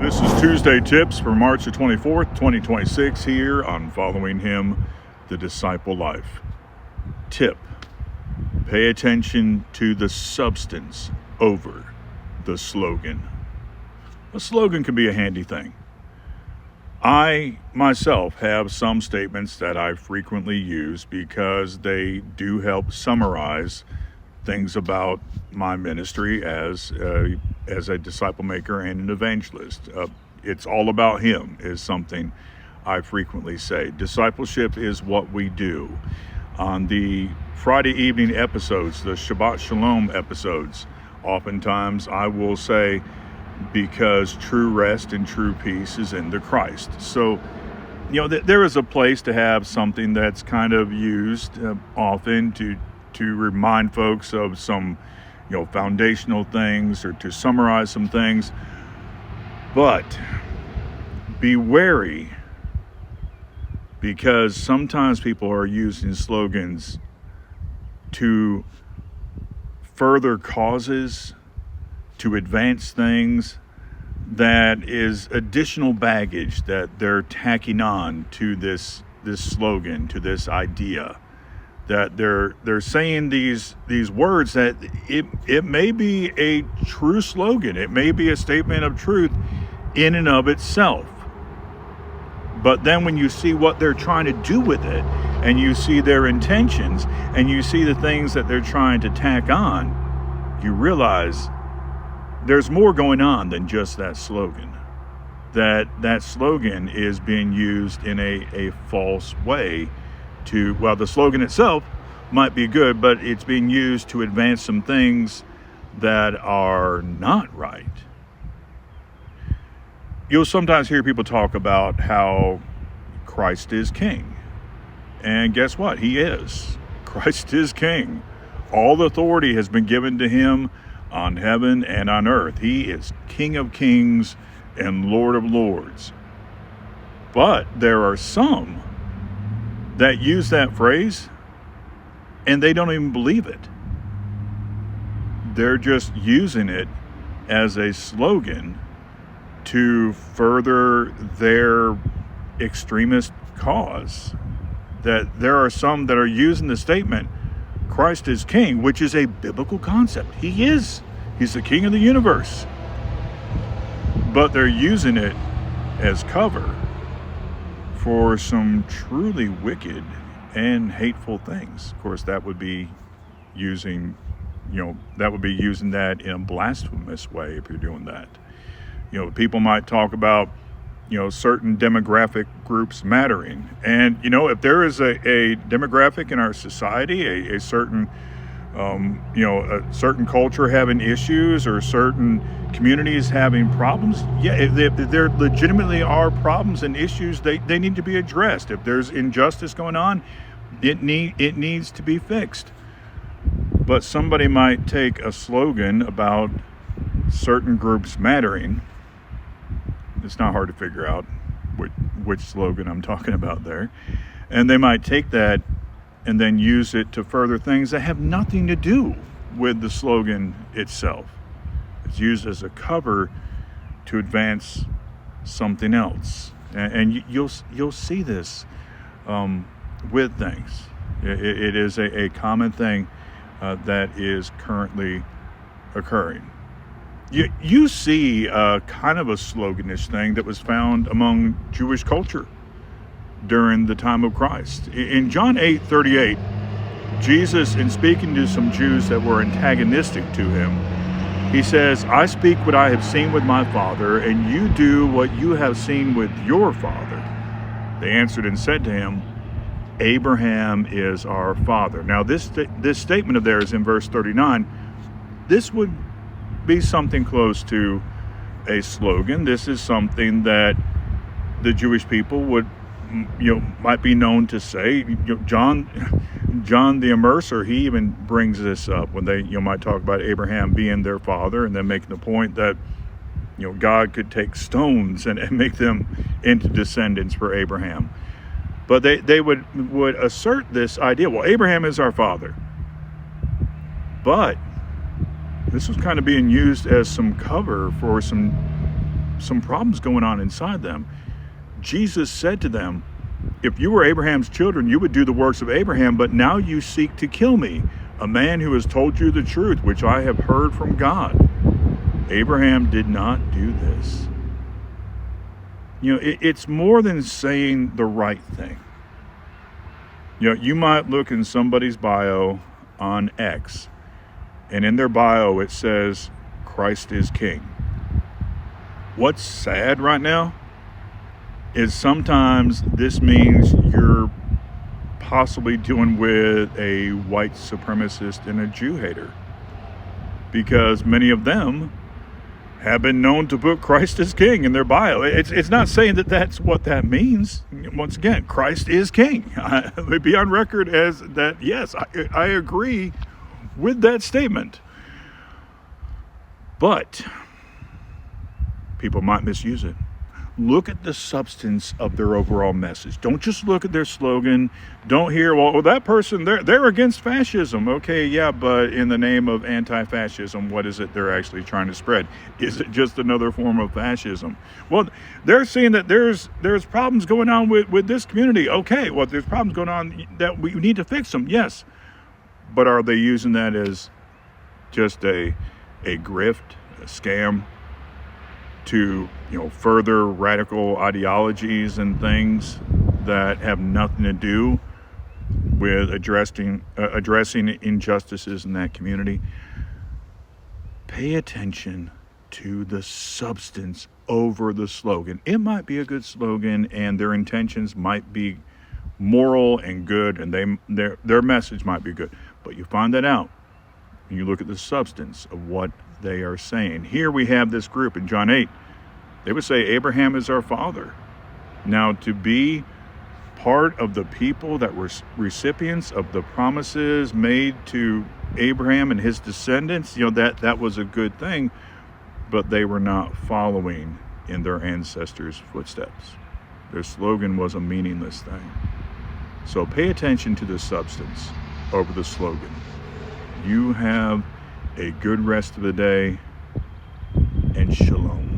This is Tuesday Tips for March the 24th, 2026 here on Following Him, the Disciple Life. Tip: pay attention to the substance over the slogan. A slogan can be a handy thing. I myself have some statements that I frequently use because they do help summarize things about my ministry as a disciple maker and an evangelist. It's all about Him is something I frequently say. Discipleship is what we do. On the Friday evening episodes, the Shabbat Shalom episodes, oftentimes I will say, because true rest and true peace is in the Christ. So, there is a place to have something that's kind of used often to remind folks of some, foundational things or to summarize some things. But be wary, because sometimes people are using slogans to further causes, to advance things that is additional baggage that they're tacking on to this slogan, to this idea. That they're saying these words that it may be a true slogan, it may be a statement of truth in and of itself. But then when you see what they're trying to do with it, and you see their intentions, and you see the things that they're trying to tack on, you realize there's more going on than just that slogan. That slogan is being used in a false way the slogan itself might be good, but it's being used to advance some things that are not right. You'll sometimes hear people talk about how Christ is king. And guess what? He is. Christ is king. All authority has been given to him on heaven and on earth. He is King of kings and Lord of lords. But there are some that use that phrase and they don't even believe it. They're just using it as a slogan to further their extremist cause. That there are some that are using the statement, Christ is king, which is a biblical concept. He is. He's the king of the universe. But they're using it as cover for some truly wicked and hateful things. Of course, that would be using that in a blasphemous way if you're doing that. People might talk about, certain demographic groups mattering. And, if there is a demographic in our society, a certain culture having issues or certain communities having problems, if there legitimately are problems and issues, they need to be addressed. If there's injustice going on, it needs to be fixed. But somebody might take a slogan about certain groups mattering. It's not hard to figure out which slogan I'm talking about there. And they might take that and then use it to further things that have nothing to do with the slogan itself. It's used as a cover to advance something else. And you'll see this with things. It is a common thing that is currently occurring. You see kind of a sloganish thing that was found among Jewish culture during the time of Christ. In John 8:38, Jesus, in speaking to some Jews that were antagonistic to him, he says, I speak what I have seen with my Father, and you do what you have seen with your father. They answered and said to him, Abraham is our father. Now this statement of theirs in verse 39, this would be something close to a slogan. This is something that the Jewish people would, might be known to say. John the Immerser, he even brings this up when they, might talk about Abraham being their father, and then making the point that, God could take stones and make them into descendants for Abraham. But they would assert this idea, well, Abraham is our father. But this was kind of being used as some cover for some some problems going on inside them. Jesus said to them, if you were Abraham's children, you would do the works of Abraham, but now you seek to kill me, a man who has told you the truth, which I have heard from God. Abraham did not do this. It's more than saying the right thing. You might look in somebody's bio on X, and in their bio it says, Christ is King. What's sad right now is sometimes this means you're possibly dealing with a white supremacist and a Jew hater, because many of them have been known to put Christ as King in their bio. It's not saying that that's what that means. Once again, Christ is King. Let me be on record as that, yes, I agree with that statement. But people might misuse it. Look at the substance of their overall message. Don't just look at their slogan. Don't hear, well, that person, they're against fascism. Okay, yeah, but in the name of anti-fascism, what is it they're actually trying to spread? Is it just another form of fascism? Well, they're saying that there's problems going on with this community. Okay, well, there's problems going on that we need to fix them. Yes, but are they using that as just a grift, a scam, to further radical ideologies and things that have nothing to do with addressing injustices in that community? Pay attention to the substance over the slogan. It might be a good slogan, and their intentions might be moral and good, and their message might be good, but you find that out and you look at the substance of what they are saying. Here we have this group in John 8. They would say Abraham is our father. Now, to be part of the people that were recipients of the promises made to Abraham and his descendants, that was a good thing, but they were not following in their ancestors' footsteps. Their slogan was a meaningless thing. So pay attention to the substance over the slogan. You have a good rest of the day, and shalom.